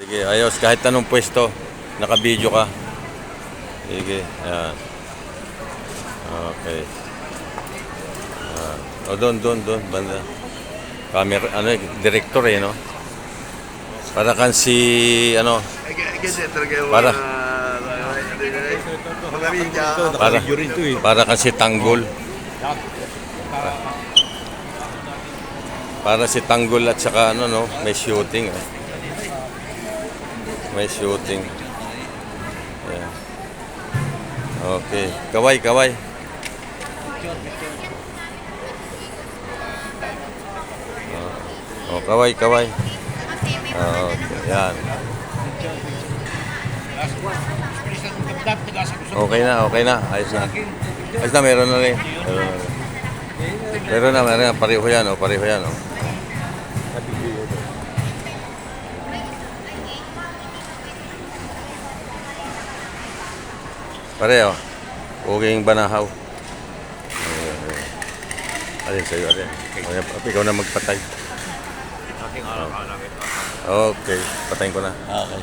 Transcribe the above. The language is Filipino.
Sige, ayos. Kahit anong pwesto, naka-video ka. Sige, yan. Okay. O, doon, banda. Camera, ano director no? Para kan si, ano, para, para kan si Tanggol. Para si Tanggol at saka, ano, no, may shooting, May shooting. Ayan. Okay. Kaway. Oh, kaway. Okay, yan. Okay na. Ayos na, meron na rin. Meron na. Pareho yan, Pareho. Uging banahaw. Alin sa'yo, alin. Ikaw na magpatay. Okay, patayin ko na. Okay.